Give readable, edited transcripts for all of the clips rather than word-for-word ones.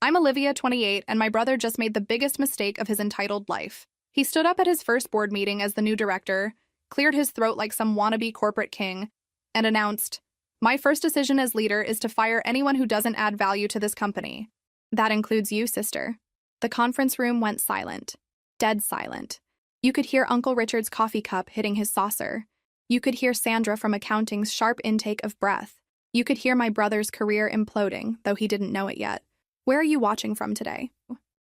I'm Olivia, 28, and my brother just made the biggest mistake of his entitled life. He stood up at his first board meeting as the new director, cleared his throat like some wannabe corporate king, and announced, "My first decision as leader is to fire anyone who doesn't add value to this company. That includes you, sister." The conference room went silent. Dead silent. You could hear Uncle Richard's coffee cup hitting his saucer. You could hear Sandra from accounting's sharp intake of breath. You could hear my brother's career imploding, though he didn't know it yet. Where are you watching from today?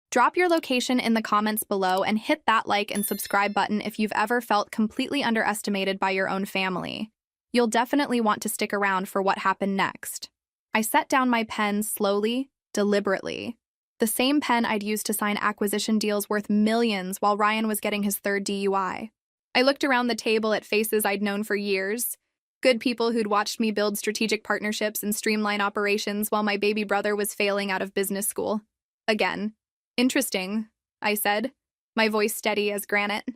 Drop your location in the comments below and hit that like and subscribe button if you've ever felt completely underestimated by your own family. You'll definitely want to stick around for what happened next. I set down my pen slowly, deliberately. The same pen I'd used to sign acquisition deals worth millions while Ryan was getting his third DUI. I looked around the table at faces I'd known for years. Good people who'd watched me build strategic partnerships and streamline operations while my baby brother was failing out of business school. Again. "Interesting," I said, my voice steady as granite.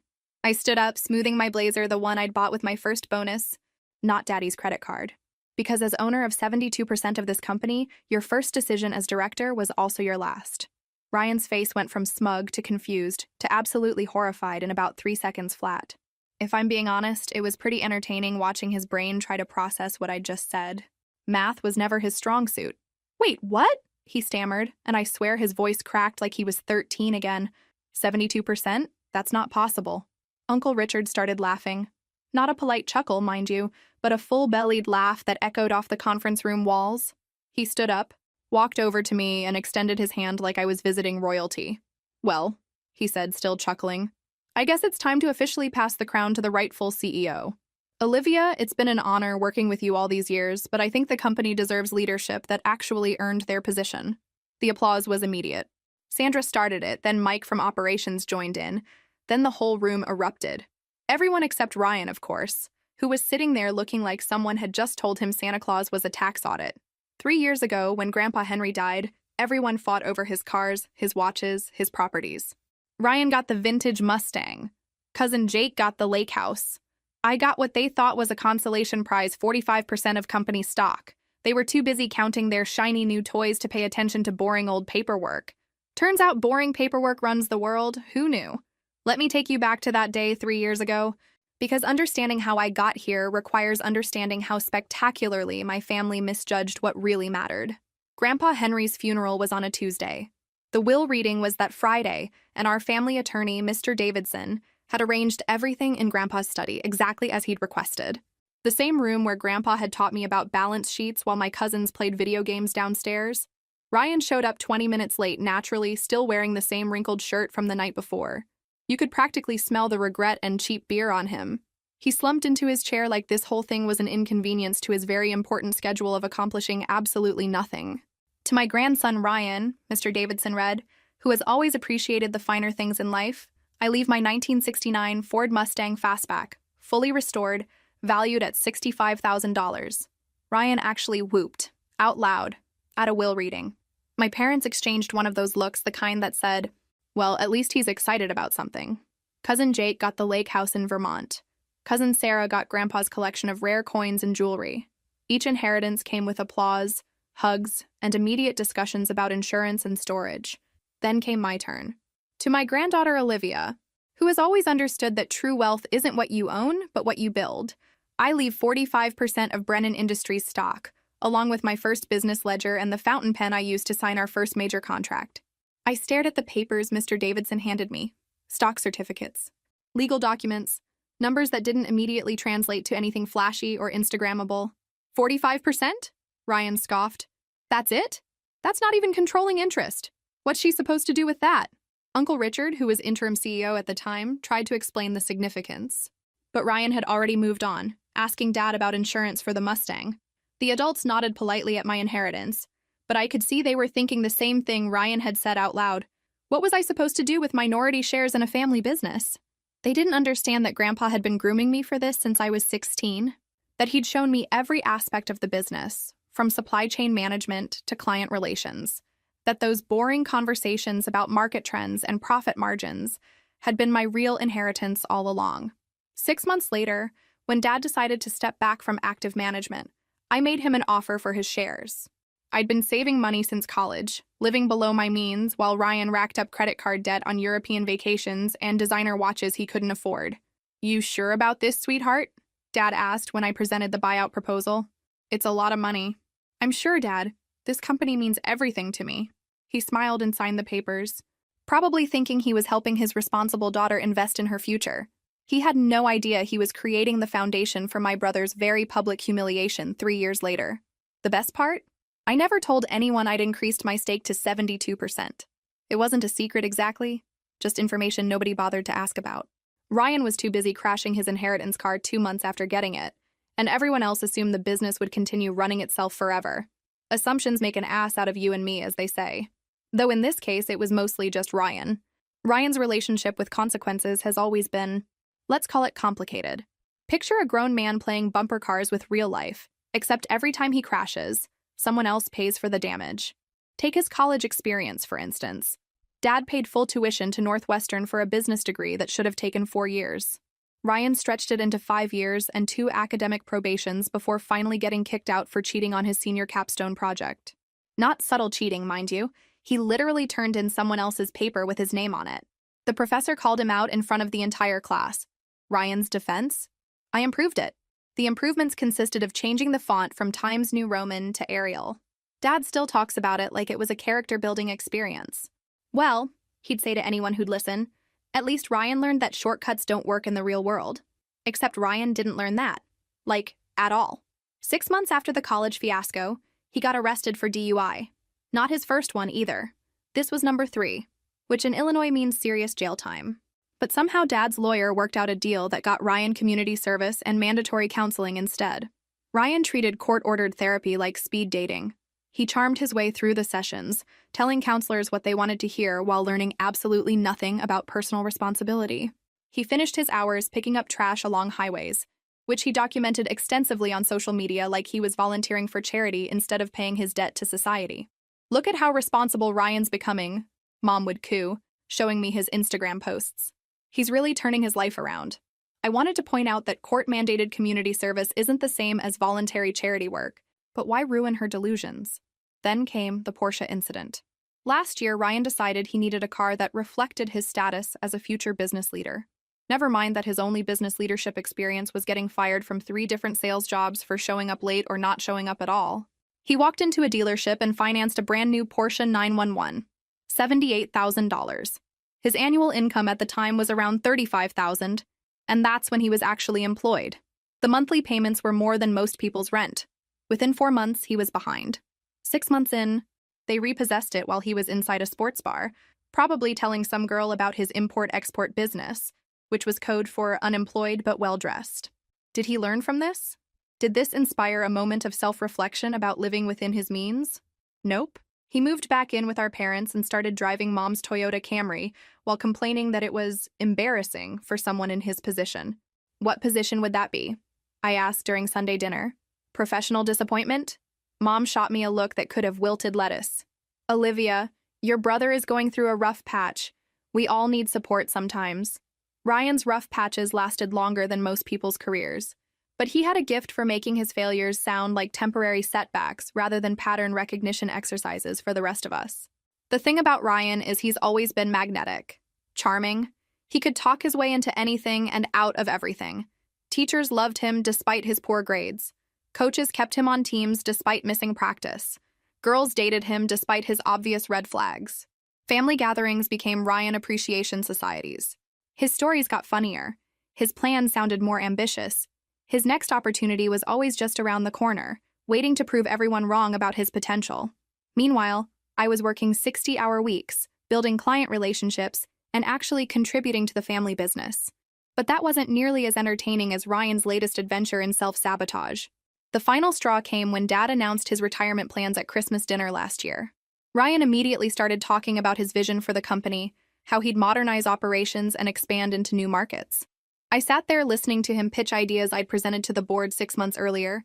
I stood up, smoothing my blazer, the one I'd bought with my first bonus. Not Daddy's credit card. Because as owner of 72% of this company, your first decision as director was also your last. Ryan's face went from smug to confused to absolutely horrified in about 3 seconds flat. If I'm being honest, it was pretty entertaining watching his brain try to process what I'd just said. Math was never his strong suit. "Wait, what?" he stammered, and I swear his voice cracked like he was 13 again. 72%? That's not possible. Uncle Richard started laughing. Not a polite chuckle, mind you, but a full-bellied laugh that echoed off the conference room walls. He stood up, walked over to me, and extended his hand like I was visiting royalty. "Well," he said, still chuckling, "I guess it's time to officially pass the crown to the rightful CEO. Olivia, it's been an honor working with you all these years, but I think the company deserves leadership that actually earned their position." The applause was immediate. Sandra started it, then Mike from operations joined in, then the whole room erupted. Everyone except Ryan, of course, who was sitting there looking like someone had just told him Santa Claus was a tax audit. 3 years ago, when Grandpa Henry died, everyone fought over his cars, his watches, his properties. Ryan got the vintage Mustang. Cousin Jake got the lake house. I got what they thought was a consolation prize, 45% of company stock. They were too busy counting their shiny new toys to pay attention to boring old paperwork. Turns out boring paperwork runs the world. Who knew? Let me take you back to that day 3 years ago, because understanding how I got here requires understanding how spectacularly my family misjudged what really mattered. Grandpa Henry's funeral was on a Tuesday. The will reading was that Friday, and our family attorney, Mr. Davidson, had arranged everything in Grandpa's study exactly as he'd requested. The same room where Grandpa had taught me about balance sheets while my cousins played video games downstairs. Ryan showed up 20 minutes late, naturally, still wearing the same wrinkled shirt from the night before. You could practically smell the regret and cheap beer on him. He slumped into his chair like this whole thing was an inconvenience to his very important schedule of accomplishing absolutely nothing. "To my grandson Ryan," Mr. Davidson read, "who has always appreciated the finer things in life, I leave my 1969 Ford Mustang Fastback, fully restored, valued at $65,000. Ryan actually whooped, out loud, at a will reading. My parents exchanged one of those looks, the kind that said, "Well, at least he's excited about something." Cousin Jake got the lake house in Vermont. Cousin Sarah got Grandpa's collection of rare coins and jewelry. Each inheritance came with applause, hugs, and immediate discussions about insurance and storage. Then came my turn. To my granddaughter Olivia, who has always understood that true wealth isn't what you own, but what you build, I leave 45% of Brennan Industries stock, along with my first business ledger and the fountain pen I used to sign our first major contract. I stared at the papers Mr. Davidson handed me. Stock certificates, legal documents, numbers that didn't immediately translate to anything flashy or Instagrammable. 45%? Ryan scoffed. "That's it? That's not even controlling interest. What's she supposed to do with that?" Uncle Richard, who was interim CEO at the time, tried to explain the significance. But Ryan had already moved on, asking Dad about insurance for the Mustang. The adults nodded politely at my inheritance, but I could see they were thinking the same thing Ryan had said out loud. What was I supposed to do with minority shares in a family business? They didn't understand that Grandpa had been grooming me for this since I was 16, that he'd shown me every aspect of the business, from supply chain management to client relations, that those boring conversations about market trends and profit margins had been my real inheritance all along. 6 months later, when Dad decided to step back from active management, I made him an offer for his shares. I'd been saving money since college, living below my means while Ryan racked up credit card debt on European vacations and designer watches he couldn't afford. "You sure about this, sweetheart?" Dad asked when I presented the buyout proposal. "It's a lot of money." "I'm sure, Dad. This company means everything to me." He smiled and signed the papers, probably thinking he was helping his responsible daughter invest in her future. He had no idea he was creating the foundation for my brother's very public humiliation 3 years later. The best part? I never told anyone I'd increased my stake to 72%. It wasn't a secret exactly, just information nobody bothered to ask about. Ryan was too busy crashing his inheritance car 2 months after getting it, and everyone else assumed the business would continue running itself forever. Assumptions make an ass out of you and me, as they say. Though in this case, it was mostly just Ryan. Ryan's relationship with consequences has always been, let's call it complicated. Picture a grown man playing bumper cars with real life, except every time he crashes, someone else pays for the damage. Take his college experience, for instance. Dad paid full tuition to Northwestern for a business degree that should have taken 4 years. Ryan stretched it into 5 years and 2 academic probations before finally getting kicked out for cheating on his senior capstone project. Not subtle cheating, mind you. He literally turned in someone else's paper with his name on it. The professor called him out in front of the entire class. Ryan's defense? I improved it. The improvements consisted of changing the font from Times New Roman to Arial. Dad still talks about it like it was a character-building experience. Well, he'd say to anyone who'd listen, at least Ryan learned that shortcuts don't work in the real world. Except Ryan didn't learn that. Like, at all. 6 months after the college fiasco, he got arrested for DUI. Not his first one either. This was number 3, which in Illinois means serious jail time. But somehow Dad's lawyer worked out a deal that got Ryan community service and mandatory counseling instead. Ryan treated court-ordered therapy like speed dating. He charmed his way through the sessions, telling counselors what they wanted to hear while learning absolutely nothing about personal responsibility. He finished his hours picking up trash along highways, which he documented extensively on social media like he was volunteering for charity instead of paying his debt to society. "Look at how responsible Ryan's becoming," Mom would coo, showing me his Instagram posts. "He's really turning his life around." I wanted to point out that court-mandated community service isn't the same as voluntary charity work, but why ruin her delusions? Then came the Porsche incident. Last year, Ryan decided he needed a car that reflected his status as a future business leader. Never mind that his only business leadership experience was getting fired from 3 different sales jobs for showing up late or not showing up at all. He walked into a dealership and financed a brand new Porsche 911, $78,000. His annual income at the time was around $35,000, and that's when he was actually employed. The monthly payments were more than most people's rent. Within 4 months, he was behind. 6 months in, they repossessed it while he was inside a sports bar, probably telling some girl about his import-export business, which was code for unemployed but well-dressed. Did he learn from this? Did this inspire a moment of self-reflection about living within his means? Nope. He moved back in with our parents and started driving Mom's Toyota Camry while complaining that it was embarrassing for someone in his position. What position would that be? I asked during Sunday dinner. Professional disappointment? Mom shot me a look that could have wilted lettuce. "Olivia, your brother is going through a rough patch. We all need support sometimes." Ryan's rough patches lasted longer than most people's careers, but he had a gift for making his failures sound like temporary setbacks rather than pattern recognition exercises for the rest of us. The thing about Ryan is he's always been magnetic, charming. He could talk his way into anything and out of everything. Teachers loved him despite his poor grades. Coaches kept him on teams despite missing practice. Girls dated him despite his obvious red flags. Family gatherings became Ryan appreciation societies. His stories got funnier. His plans sounded more ambitious. His next opportunity was always just around the corner, waiting to prove everyone wrong about his potential. Meanwhile, I was working 60-hour weeks, building client relationships, and actually contributing to the family business. But that wasn't nearly as entertaining as Ryan's latest adventure in self-sabotage. The final straw came when Dad announced his retirement plans at Christmas dinner last year. Ryan immediately started talking about his vision for the company, how he'd modernize operations and expand into new markets. I sat there listening to him pitch ideas I'd presented to the board 6 months earlier,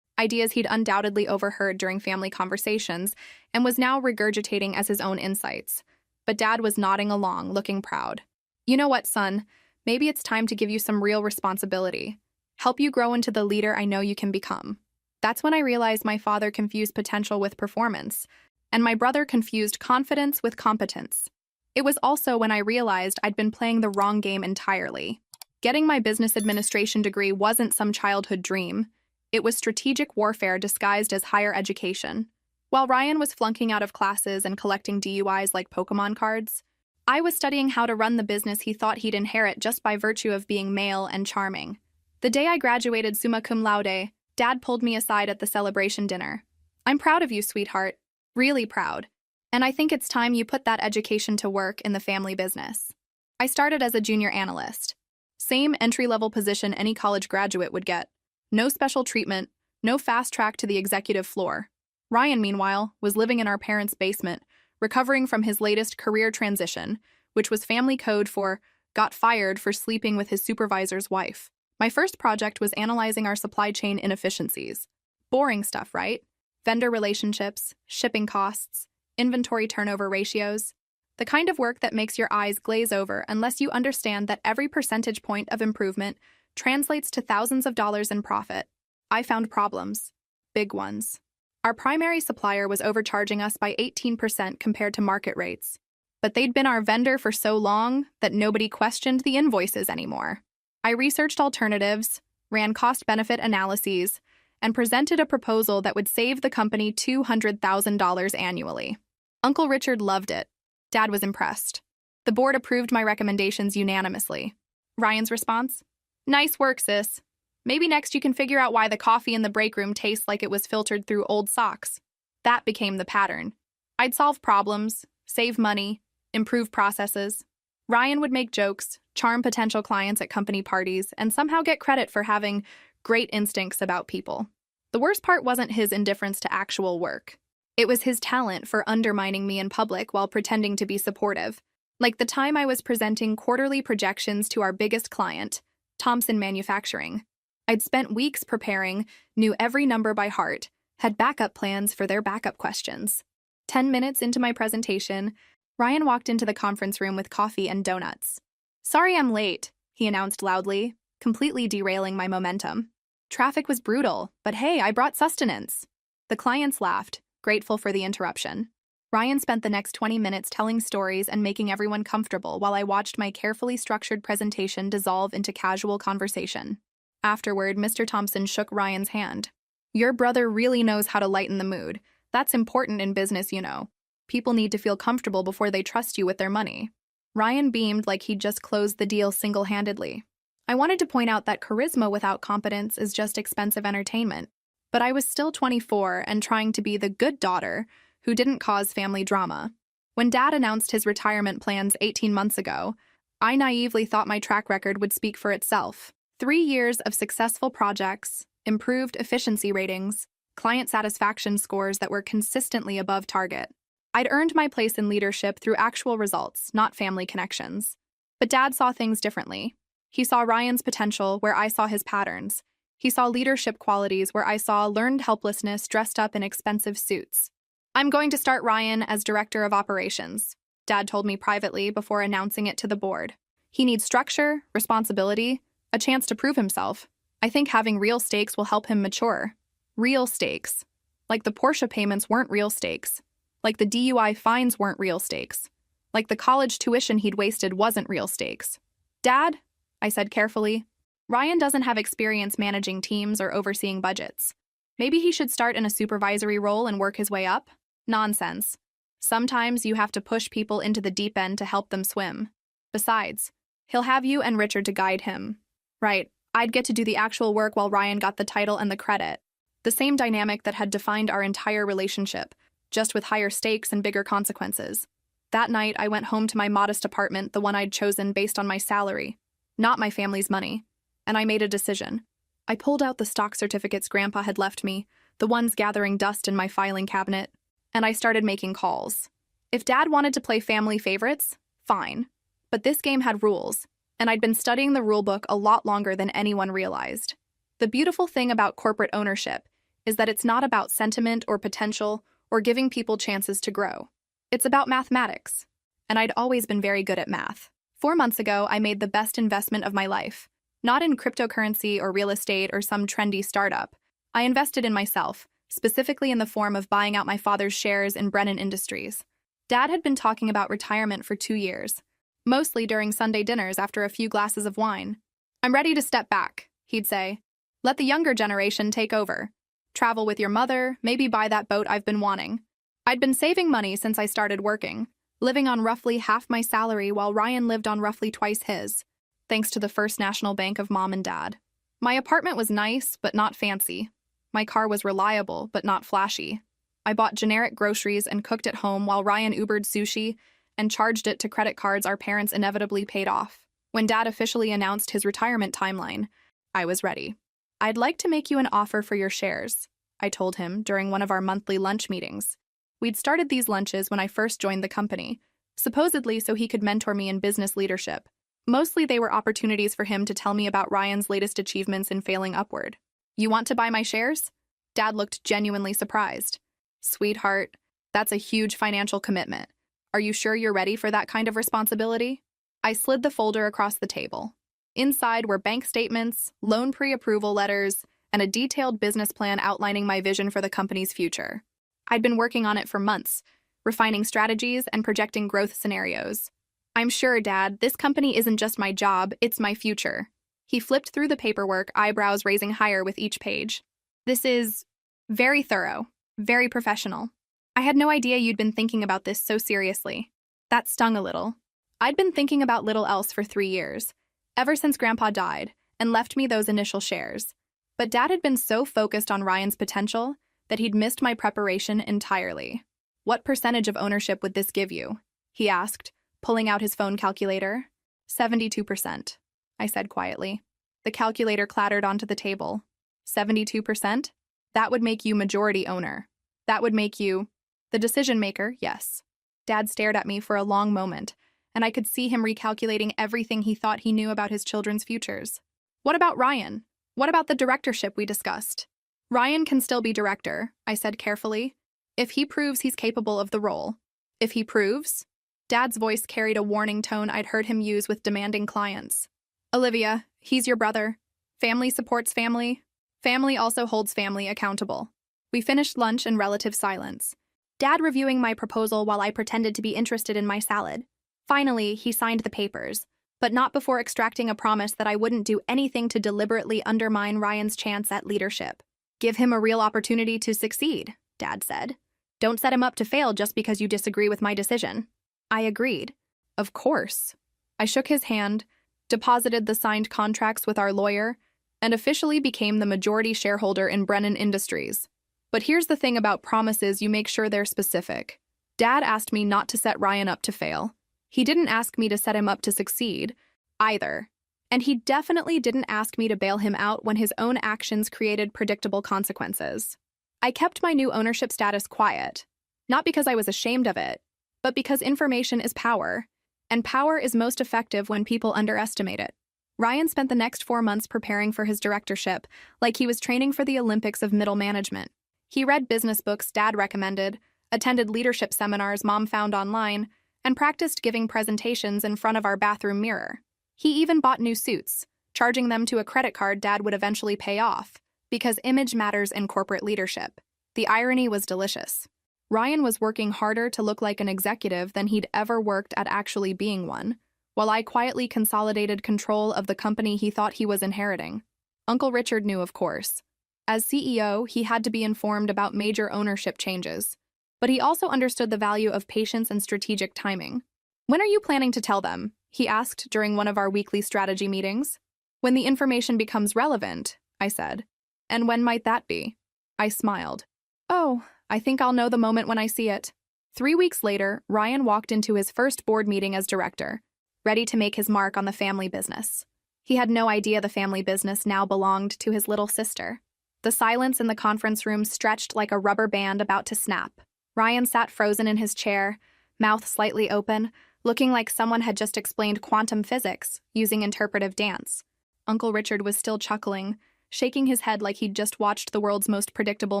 ideas he'd undoubtedly overheard during family conversations and was now regurgitating as his own insights. But Dad was nodding along, looking proud. "You know what, son? Maybe it's time to give you some real responsibility. Help you grow into the leader I know you can become." That's when I realized my father confused potential with performance, and my brother confused confidence with competence. It was also when I realized I'd been playing the wrong game entirely. Getting my business administration degree wasn't some childhood dream. It was strategic warfare disguised as higher education. While Ryan was flunking out of classes and collecting DUIs like Pokemon cards, I was studying how to run the business he thought he'd inherit just by virtue of being male and charming. The day I graduated summa cum laude, Dad pulled me aside at the celebration dinner. "I'm proud of you, sweetheart. Really proud. And I think it's time you put that education to work in the family business." I started as a junior analyst. Same entry-level position any college graduate would get. No special treatment, no fast track to the executive floor. Ryan, meanwhile, was living in our parents' basement, recovering from his latest career transition, which was family code for got fired for sleeping with his supervisor's wife. My first project was analyzing our supply chain inefficiencies. Boring stuff, right? Vendor relationships, shipping costs, inventory turnover ratios. The kind of work that makes your eyes glaze over unless you understand that every percentage point of improvement translates to thousands of dollars in profit. I found problems. Big ones. Our primary supplier was overcharging us by 18% compared to market rates. But they'd been our vendor for so long that nobody questioned the invoices anymore. I researched alternatives, ran cost-benefit analyses, and presented a proposal that would save the company $200,000 annually. Uncle Richard loved it. Dad was impressed. The board approved my recommendations unanimously. Ryan's response? "Nice work, sis. Maybe next you can figure out why the coffee in the break room tastes like it was filtered through old socks." That became the pattern. I'd solve problems, save money, improve processes. Ryan would make jokes, charm potential clients at company parties, and somehow get credit for having great instincts about people. The worst part wasn't his indifference to actual work. It was his talent for undermining me in public while pretending to be supportive. Like the time I was presenting quarterly projections to our biggest client, Thompson Manufacturing. I'd spent weeks preparing, knew every number by heart, had backup plans for their backup questions. 10 minutes into my presentation, Ryan walked into the conference room with coffee and donuts. "Sorry I'm late," he announced loudly, completely derailing my momentum. "Traffic was brutal, but hey, I brought sustenance." The clients laughed, grateful for the interruption. Ryan spent the next 20 minutes telling stories and making everyone comfortable while I watched my carefully structured presentation dissolve into casual conversation. Afterward, Mr. Thompson shook Ryan's hand. "Your brother really knows how to lighten the mood. That's important in business, you know. People need to feel comfortable before they trust you with their money." Ryan beamed like he'd just closed the deal single-handedly. I wanted to point out that charisma without competence is just expensive entertainment. But I was still 24 and trying to be the good daughter who didn't cause family drama. When Dad announced his retirement plans 18 months ago, I naively thought my track record would speak for itself. 3 years of successful projects, improved efficiency ratings, client satisfaction scores that were consistently above target. I'd earned my place in leadership through actual results, not family connections. But Dad saw things differently. He saw Ryan's potential where I saw his patterns. He saw leadership qualities where I saw learned helplessness dressed up in expensive suits. "I'm going to start Ryan as director of operations," Dad told me privately before announcing it to the board. "He needs structure, responsibility, a chance to prove himself. I think having real stakes will help him mature." Real stakes. Like the Porsche payments weren't real stakes. Like the DUI fines weren't real stakes. Like the college tuition he'd wasted wasn't real stakes. "Dad," I said carefully, "Ryan doesn't have experience managing teams or overseeing budgets. Maybe he should start in a supervisory role and work his way up?" Nonsense. Sometimes you have to push people into the deep end to help them swim. Besides, he'll have you and Richard to guide him. Right, I'd get to do the actual work while Ryan got the title and the credit. The same dynamic that had defined our entire relationship, just with higher stakes and bigger consequences. That night, I went home to my modest apartment, the one I'd chosen based on my salary, not my family's money, and I made a decision. I pulled out the stock certificates Grandpa had left me, the ones gathering dust in my filing cabinet, and I started making calls. If Dad wanted to play family favorites, fine. But this game had rules, and I'd been studying the rulebook a lot longer than anyone realized. The beautiful thing about corporate ownership is that it's not about sentiment or potential or giving people chances to grow. It's about mathematics, and I'd always been very good at math. 4 months ago, I made the best investment of my life. Not in cryptocurrency or real estate or some trendy startup. I invested in myself, specifically in the form of buying out my father's shares in Brennan Industries. Dad had been talking about retirement for 2 years, mostly during Sunday dinners after a few glasses of wine. "I'm ready to step back," he'd say. "Let the younger generation take over. Travel with your mother, maybe buy that boat I've been wanting." I'd been saving money since I started working, living on roughly half my salary while Ryan lived on roughly twice his, thanks to the First National Bank of Mom and Dad. My apartment was nice, but not fancy. My car was reliable, but not flashy. I bought generic groceries and cooked at home while Ryan Ubered sushi and charged it to credit cards our parents inevitably paid off. When Dad officially announced his retirement timeline, I was ready. "I'd like to make you an offer for your shares," I told him during one of our monthly lunch meetings. We'd started these lunches when I first joined the company, supposedly so he could mentor me in business leadership. Mostly they were opportunities for him to tell me about Ryan's latest achievements in failing upward. "You want to buy my shares?" Dad looked genuinely surprised. "Sweetheart, that's a huge financial commitment. Are you sure you're ready for that kind of responsibility?" I slid the folder across the table. Inside were bank statements, loan pre-approval letters, and a detailed business plan outlining my vision for the company's future. I'd been working on it for months, refining strategies and projecting growth scenarios. "I'm sure, Dad, this company isn't just my job, it's my future." He flipped through the paperwork, eyebrows raising higher with each page. "This is very thorough, very professional. I had no idea you'd been thinking about this so seriously." That stung a little. I'd been thinking about little else for 3 years, ever since Grandpa died and left me those initial shares. But Dad had been so focused on Ryan's potential that he'd missed my preparation entirely. "What percentage of ownership would this give you?" he asked, pulling out his phone calculator. 72%, I said quietly. The calculator clattered onto the table. 72%? That would make you majority owner. That would make you the decision maker, yes. Dad stared at me for a long moment, and I could see him recalculating everything he thought he knew about his children's futures. "What about Ryan? What about the directorship we discussed?" "Ryan can still be director," I said carefully, "if he proves he's capable of the role." "If he proves?" Dad's voice carried a warning tone I'd heard him use with demanding clients. "Olivia, he's your brother. Family supports family. Family also holds family accountable." We finished lunch in relative silence, Dad reviewing my proposal while I pretended to be interested in my salad. Finally, he signed the papers, but not before extracting a promise that I wouldn't do anything to deliberately undermine Ryan's chance at leadership. "Give him a real opportunity to succeed," Dad said. "Don't set him up to fail just because you disagree with my decision." I agreed. "Of course." I shook his hand, deposited the signed contracts with our lawyer, and officially became the majority shareholder in Brennan Industries. But here's the thing about promises: you make sure they're specific. Dad asked me not to set Ryan up to fail. He didn't ask me to set him up to succeed, either. And he definitely didn't ask me to bail him out when his own actions created predictable consequences. I kept my new ownership status quiet, not because I was ashamed of it, but because information is power, and power is most effective when people underestimate it. Ryan spent the next 4 months preparing for his directorship, like he was training for the Olympics of middle management. He read business books Dad recommended, attended leadership seminars Mom found online, and practiced giving presentations in front of our bathroom mirror. He even bought new suits, charging them to a credit card Dad would eventually pay off, because image matters in corporate leadership. The irony was delicious. Ryan was working harder to look like an executive than he'd ever worked at actually being one, while I quietly consolidated control of the company he thought he was inheriting. Uncle Richard knew, of course. As CEO, he had to be informed about major ownership changes, but he also understood the value of patience and strategic timing. "When are you planning to tell them?" he asked during one of our weekly strategy meetings. "When the information becomes relevant," I said. "And when might that be?" I smiled. "Oh, I think I'll know the moment when I see it." 3 weeks later, Ryan walked into his first board meeting as director, ready to make his mark on the family business. He had no idea the family business now belonged to his little sister. The silence in the conference room stretched like a rubber band about to snap. Ryan sat frozen in his chair, mouth slightly open, looking like someone had just explained quantum physics using interpretive dance. Uncle Richard was still chuckling, shaking his head like he'd just watched the world's most predictable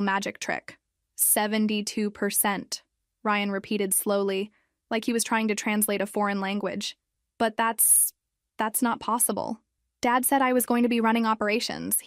magic trick. 72%, Ryan repeated slowly, like he was trying to translate a foreign language. "But that's not possible." "Dad said I was going to be running operations.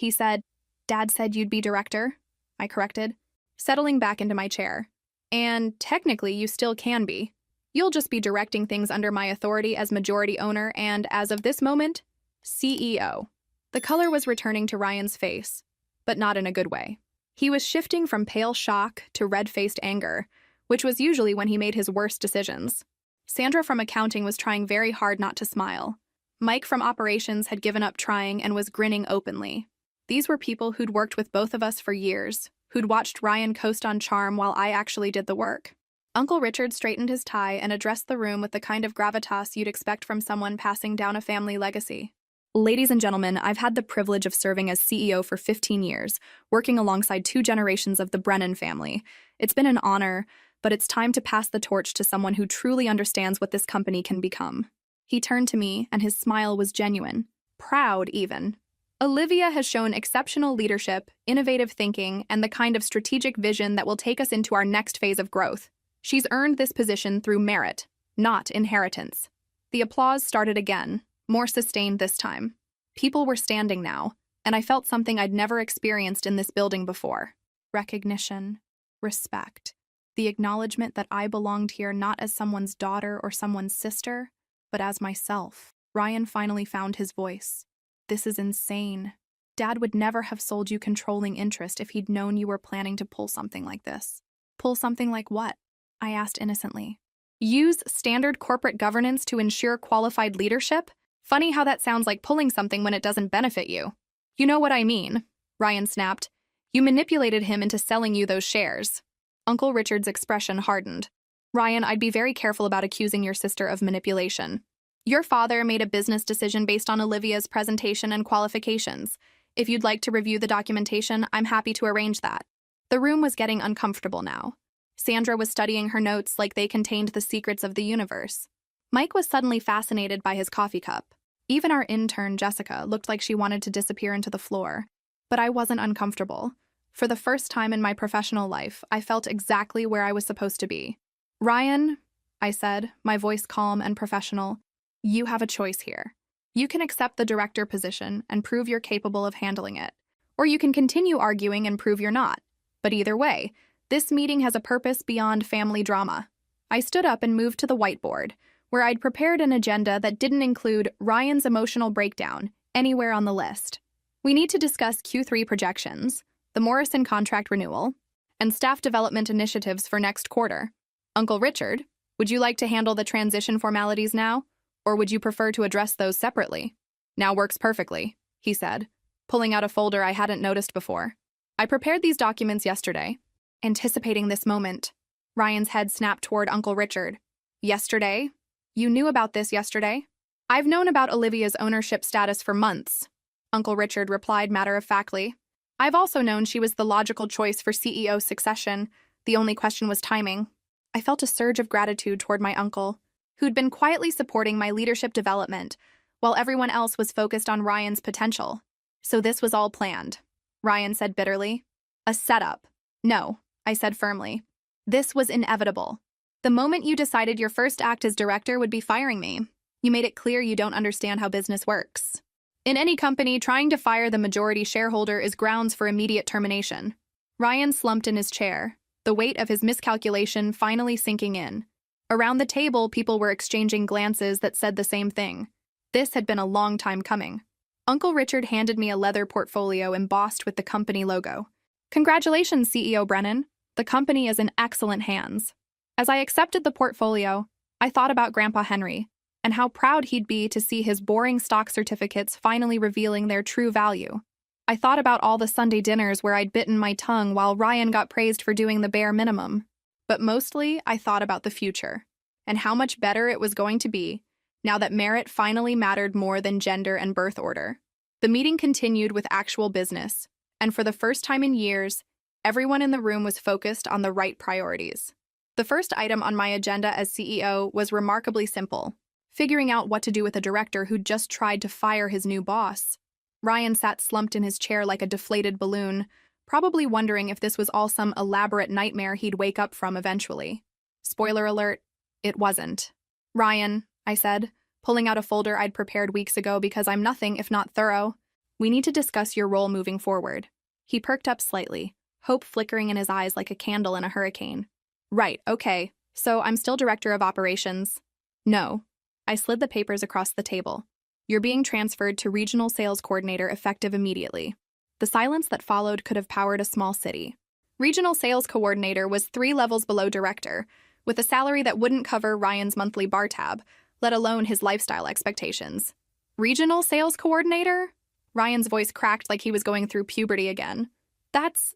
Dad said you'd be director," I corrected. settling back into my chair. And technically, you still can be. You'll just be directing things under my authority as majority owner and, as of this moment, CEO. The color was returning to Ryan's face, but not in a good way. He was shifting from pale shock to red-faced anger, which was usually when he made his worst decisions. Sandra from accounting was trying very hard not to smile. Mike from operations had given up trying and was grinning openly. These were people who'd worked with both of us for years, who'd watched Ryan coast on charm while I actually did the work. Uncle Richard straightened his tie and addressed the room with the kind of gravitas you'd expect from someone passing down a family legacy. Ladies and gentlemen, I've had the privilege of serving as CEO for 15 years, working alongside 2 generations of the Brennan family. It's been an honor, but it's time to pass the torch to someone who truly understands what this company can become. He turned to me, and his smile was genuine, proud even. Olivia has shown exceptional leadership, innovative thinking, and the kind of strategic vision that will take us into our next phase of growth. She's earned this position through merit, not inheritance. The applause started again, more sustained this time. People were standing now, and I felt something I'd never experienced in this building before. Recognition, respect, the acknowledgement that I belonged here not as someone's daughter or someone's sister, but as myself. Ryan finally found his voice. This is insane. Dad would never have sold you controlling interest if he'd known you were planning to pull something like this. Pull something like what? I asked innocently. Use standard corporate governance to ensure qualified leadership? Funny how that sounds like pulling something when it doesn't benefit you. You know what I mean, Ryan snapped. You manipulated him into selling you those shares. Uncle Richard's expression hardened. Ryan, I'd be very careful about accusing your sister of manipulation. Your father made a business decision based on Olivia's presentation and qualifications. If you'd like to review the documentation, I'm happy to arrange that. The room was getting uncomfortable now. Sandra was studying her notes like they contained the secrets of the universe. Mike was suddenly fascinated by his coffee cup. Even our intern, Jessica, looked like she wanted to disappear into the floor. But I wasn't uncomfortable. For the first time in my professional life, I felt exactly where I was supposed to be. Ryan, I said, my voice calm and professional, you have a choice here. You can accept the director position and prove you're capable of handling it. Or you can continue arguing and prove you're not. But either way, this meeting has a purpose beyond family drama. I stood up and moved to the whiteboard, where I'd prepared an agenda that didn't include Ryan's emotional breakdown anywhere on the list. We need to discuss Q3 projections, the Morrison contract renewal, and staff development initiatives for next quarter. Uncle Richard, would you like to handle the transition formalities now, or would you prefer to address those separately? Now works perfectly, he said, pulling out a folder I hadn't noticed before. I prepared these documents yesterday. Anticipating this moment, Ryan's head snapped toward Uncle Richard. Yesterday? You knew about this yesterday? I've known about Olivia's ownership status for months, Uncle Richard replied matter-of-factly. I've also known she was the logical choice for CEO succession. The only question was timing. I felt a surge of gratitude toward my uncle, who'd been quietly supporting my leadership development, while everyone else was focused on Ryan's potential. So this was all planned, Ryan said bitterly. A setup. No, I said firmly. This was inevitable. The moment you decided your first act as director would be firing me, you made it clear you don't understand how business works. In any company, trying to fire the majority shareholder is grounds for immediate termination. Ryan slumped in his chair, the weight of his miscalculation finally sinking in. Around the table, people were exchanging glances that said the same thing. This had been a long time coming. Uncle Richard handed me a leather portfolio embossed with the company logo. Congratulations, CEO Brennan. The company is in excellent hands. As I accepted the portfolio, I thought about Grandpa Henry and how proud he'd be to see his boring stock certificates finally revealing their true value. I thought about all the Sunday dinners where I'd bitten my tongue while Ryan got praised for doing the bare minimum. But mostly, I thought about the future and how much better it was going to be now that merit finally mattered more than gender and birth order. The meeting continued with actual business, and for the first time in years, everyone in the room was focused on the right priorities. The first item on my agenda as CEO was remarkably simple, figuring out what to do with a director who'd just tried to fire his new boss. Ryan sat slumped in his chair like a deflated balloon, probably wondering if this was all some elaborate nightmare he'd wake up from eventually. Spoiler alert, it wasn't. Ryan, I said, pulling out a folder I'd prepared weeks ago because I'm nothing if not thorough. We need to discuss your role moving forward. He perked up slightly, hope flickering in his eyes like a candle in a hurricane. Right, okay, so I'm still director of operations. No. I slid the papers across the table. You're being transferred to regional sales coordinator effective immediately. The silence that followed could have powered a small city. Regional sales coordinator was 3 levels below director, with a salary that wouldn't cover Ryan's monthly bar tab, let alone his lifestyle expectations. Regional sales coordinator? Ryan's voice cracked like he was going through puberty again. That's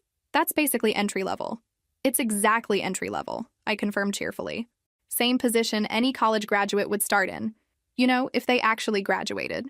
basically entry level. It's exactly entry level, I confirmed cheerfully. Same position any college graduate would start in. You know, if they actually graduated.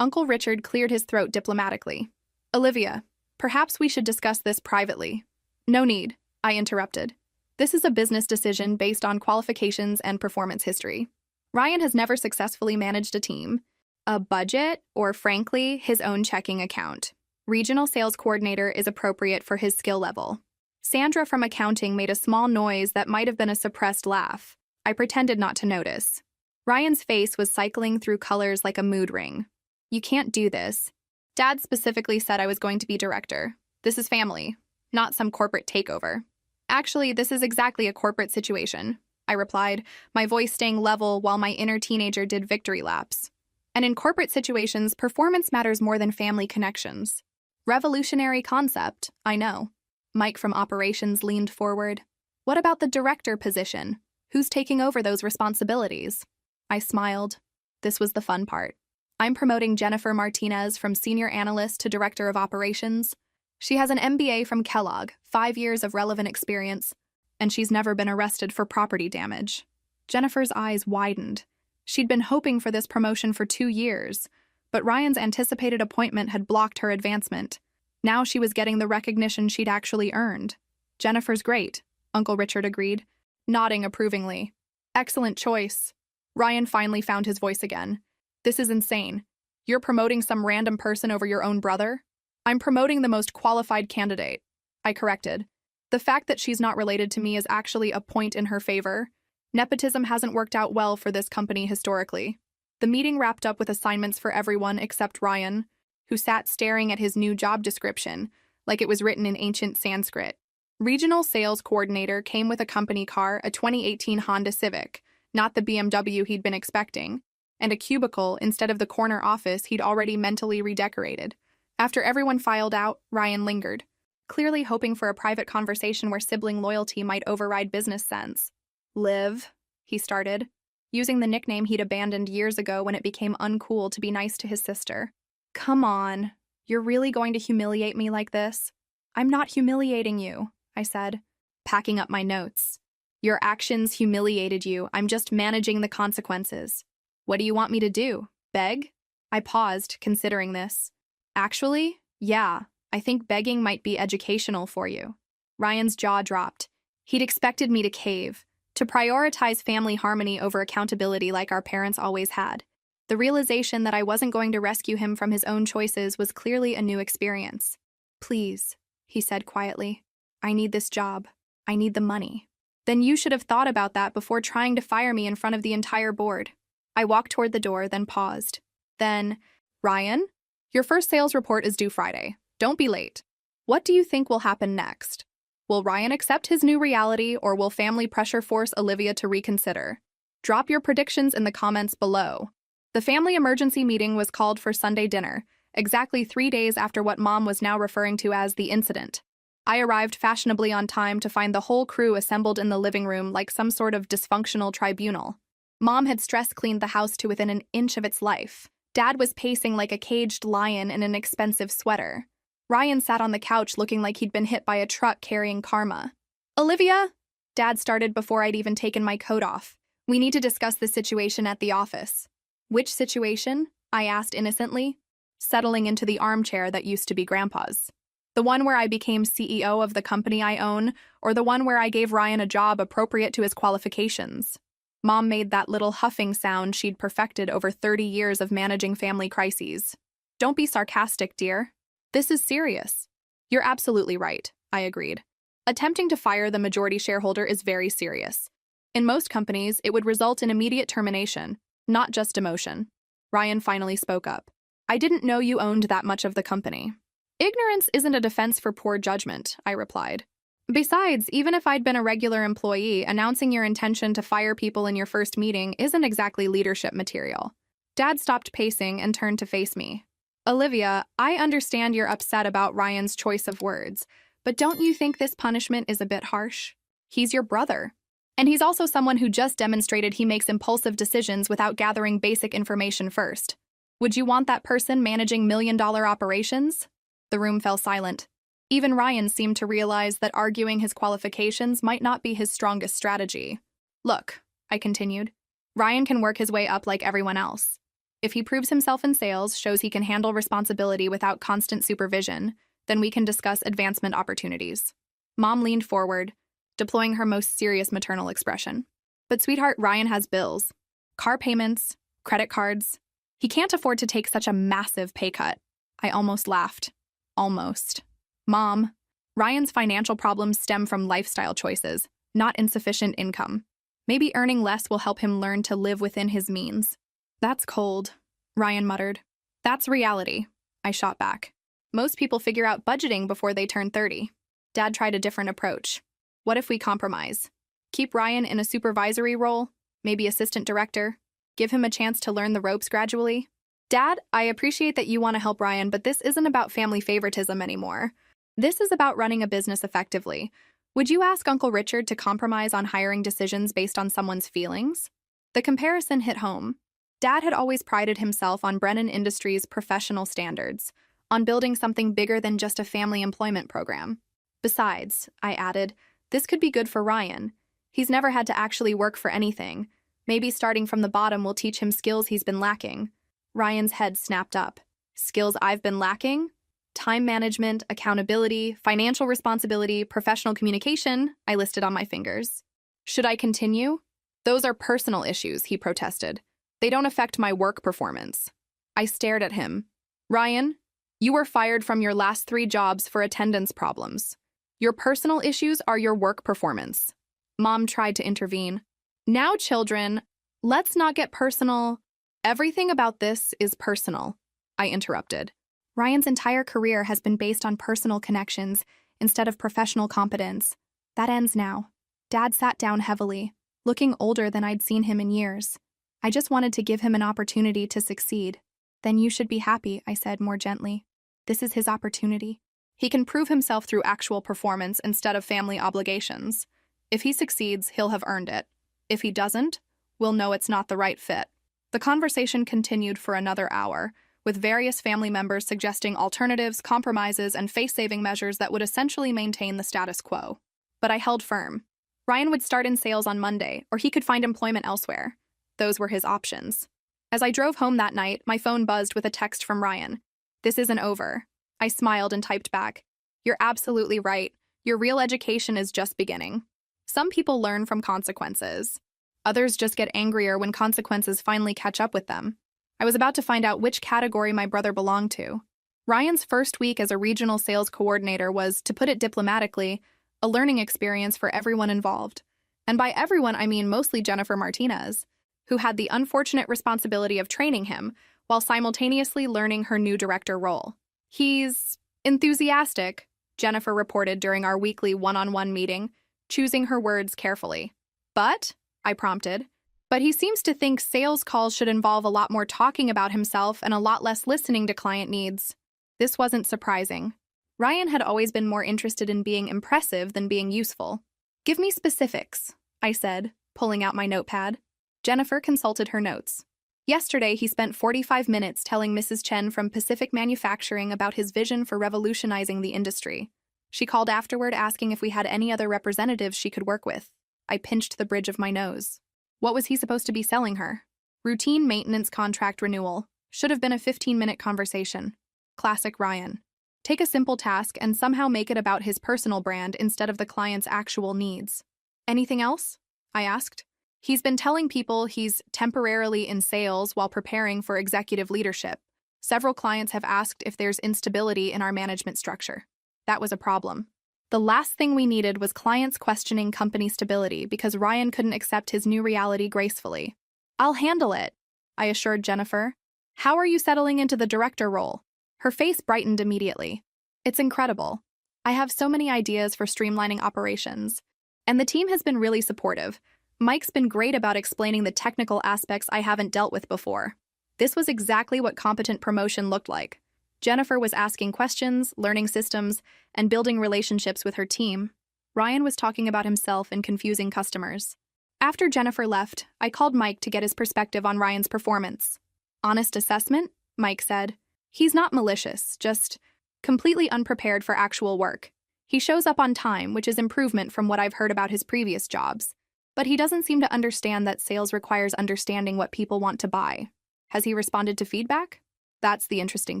Uncle Richard cleared his throat diplomatically. Olivia, perhaps we should discuss this privately. No need, I interrupted. This is a business decision based on qualifications and performance history. Ryan has never successfully managed a team, a budget, or frankly, his own checking account. Regional sales coordinator is appropriate for his skill level. Sandra from accounting made a small noise that might have been a suppressed laugh. I pretended not to notice. Ryan's face was cycling through colors like a mood ring. You can't do this. Dad specifically said I was going to be director. This is family, not some corporate takeover. Actually, this is exactly a corporate situation, I replied, my voice staying level while my inner teenager did victory laps. And in corporate situations, performance matters more than family connections. Revolutionary concept, I know. Mike from operations leaned forward. What about the director position? Who's taking over those responsibilities? I smiled. This was the fun part. I'm promoting Jennifer Martinez from senior analyst to director of operations. She has an MBA from Kellogg, 5 years of relevant experience, and she's never been arrested for property damage. Jennifer's eyes widened. She'd been hoping for this promotion for 2 years, but Ryan's anticipated appointment had blocked her advancement. Now she was getting the recognition she'd actually earned. Jennifer's great, Uncle Richard agreed, nodding approvingly. Excellent choice. Ryan finally found his voice again. This is insane. You're promoting some random person over your own brother? I'm promoting the most qualified candidate, I corrected. The fact that she's not related to me is actually a point in her favor. Nepotism hasn't worked out well for this company historically. The meeting wrapped up with assignments for everyone except Ryan, who sat staring at his new job description like it was written in ancient Sanskrit. Regional sales coordinator came with a company car, a 2018 Honda Civic, not the BMW he'd been expecting, and a cubicle instead of the corner office he'd already mentally redecorated. After everyone filed out, Ryan lingered, clearly hoping for a private conversation where sibling loyalty might override business sense. Liv, he started, using the nickname he'd abandoned years ago when it became uncool to be nice to his sister. Come on, you're really going to humiliate me like this? I'm not humiliating you, I said, packing up my notes. Your actions humiliated you. I'm just managing the consequences. What do you want me to do? Beg? I paused, considering this. Actually, yeah, I think begging might be educational for you. Ryan's jaw dropped. He'd expected me to cave, to prioritize family harmony over accountability like our parents always had. The realization that I wasn't going to rescue him from his own choices was clearly a new experience. Please, he said quietly. I need this job. I need the money. Then you should have thought about that before trying to fire me in front of the entire board. I walked toward the door, then paused. Then, Ryan, your first sales report is due Friday. Don't be late. What do you think will happen next? Will Ryan accept his new reality, or will family pressure force Olivia to reconsider? Drop your predictions in the comments below. The family emergency meeting was called for Sunday dinner, exactly 3 days after what Mom was now referring to as the incident. I arrived fashionably on time to find the whole crew assembled in the living room like some sort of dysfunctional tribunal. Mom had stress-cleaned the house to within an inch of its life. Dad was pacing like a caged lion in an expensive sweater. Ryan sat on the couch looking like he'd been hit by a truck carrying karma. Olivia? Dad started before I'd even taken my coat off. We need to discuss the situation at the office. Which situation? I asked innocently, settling into the armchair that used to be Grandpa's. The one where I became CEO of the company I own, or the one where I gave Ryan a job appropriate to his qualifications? Mom made that little huffing sound she'd perfected over 30 years of managing family crises. Don't be sarcastic, dear. This is serious. You're absolutely right, I agreed. Attempting to fire the majority shareholder is very serious. In most companies, it would result in immediate termination, not just demotion. Ryan finally spoke up. I didn't know you owned that much of the company. Ignorance isn't a defense for poor judgment, I replied. Besides, even if I'd been a regular employee, announcing your intention to fire people in your first meeting isn't exactly leadership material. Dad stopped pacing and turned to face me. Olivia, I understand you're upset about Ryan's choice of words, but don't you think this punishment is a bit harsh? He's your brother. And he's also someone who just demonstrated he makes impulsive decisions without gathering basic information first. Would you want that person managing million-dollar operations? The room fell silent. Even Ryan seemed to realize that arguing his qualifications might not be his strongest strategy. Look, I continued, Ryan can work his way up like everyone else. If he proves himself in sales, shows he can handle responsibility without constant supervision, then we can discuss advancement opportunities. Mom leaned forward, deploying her most serious maternal expression. But sweetheart, Ryan has bills. Car payments, credit cards. He can't afford to take such a massive pay cut. I almost laughed. Almost. Mom, Ryan's financial problems stem from lifestyle choices, not insufficient income. Maybe earning less will help him learn to live within his means. That's cold, Ryan muttered. That's reality, I shot back. Most people figure out budgeting before they turn 30. Dad tried a different approach. What if we compromise? Keep Ryan in a supervisory role, maybe assistant director. Give him a chance to learn the ropes gradually. Dad, I appreciate that you want to help Ryan, but this isn't about family favoritism anymore. This is about running a business effectively. Would you ask Uncle Richard to compromise on hiring decisions based on someone's feelings? The comparison hit home. Dad had always prided himself on Brennan Industries' professional standards, on building something bigger than just a family employment program. Besides, I added, this could be good for Ryan. He's never had to actually work for anything. Maybe starting from the bottom will teach him skills he's been lacking. Ryan's head snapped up. Skills I've been lacking? Time management, accountability, financial responsibility, professional communication, I listed on my fingers. Should I continue? Those are personal issues, he protested. They don't affect my work performance. I stared at him. Ryan, you were fired from your last 3 jobs for attendance problems. Your personal issues are your work performance. Mom tried to intervene. Now, children, let's not get personal. Everything about this is personal, I interrupted. Ryan's entire career has been based on personal connections instead of professional competence. That ends now. Dad sat down heavily, looking older than I'd seen him in years. I just wanted to give him an opportunity to succeed. Then you should be happy, I said more gently. This is his opportunity. He can prove himself through actual performance instead of family obligations. If he succeeds, he'll have earned it. If he doesn't, we'll know it's not the right fit. The conversation continued for another hour, with various family members suggesting alternatives, compromises, and face-saving measures that would essentially maintain the status quo. But I held firm. Ryan would start in sales on Monday, or he could find employment elsewhere. Those were his options. As I drove home that night, my phone buzzed with a text from Ryan. This isn't over. I smiled and typed back. You're absolutely right. Your real education is just beginning. Some people learn from consequences. Others just get angrier when consequences finally catch up with them. I was about to find out which category my brother belonged to. Ryan's first week as a regional sales coordinator was, to put it diplomatically, a learning experience for everyone involved. And by everyone, I mean mostly Jennifer Martinez, who had the unfortunate responsibility of training him while simultaneously learning her new director role. He's enthusiastic, Jennifer reported during our weekly one-on-one meeting, choosing her words carefully. But, I prompted, but he seems to think sales calls should involve a lot more talking about himself and a lot less listening to client needs. This wasn't surprising. Ryan had always been more interested in being impressive than being useful. Give me specifics, I said, pulling out my notepad. Jennifer consulted her notes. Yesterday, he spent 45 minutes telling Mrs. Chen from Pacific Manufacturing about his vision for revolutionizing the industry. She called afterward asking if we had any other representatives she could work with. I pinched the bridge of my nose. What was he supposed to be selling her? Routine maintenance contract renewal. Should have been a 15-minute conversation. Classic Ryan. Take a simple task and somehow make it about his personal brand instead of the client's actual needs. Anything else? I asked. He's been telling people he's temporarily in sales while preparing for executive leadership. Several clients have asked if there's instability in our management structure. That was a problem. The last thing we needed was clients questioning company stability because Ryan couldn't accept his new reality gracefully. I'll handle it, I assured Jennifer. How are you settling into the director role? Her face brightened immediately. It's incredible. I have so many ideas for streamlining operations. And the team has been really supportive. Mike's been great about explaining the technical aspects I haven't dealt with before. This was exactly what competent promotion looked like. Jennifer was asking questions, learning systems, and building relationships with her team. Ryan was talking about himself and confusing customers. After Jennifer left, I called Mike to get his perspective on Ryan's performance. Honest assessment? Mike said. He's not malicious, just completely unprepared for actual work. He shows up on time, which is improvement from what I've heard about his previous jobs. But he doesn't seem to understand that sales requires understanding what people want to buy. Has he responded to feedback? That's the interesting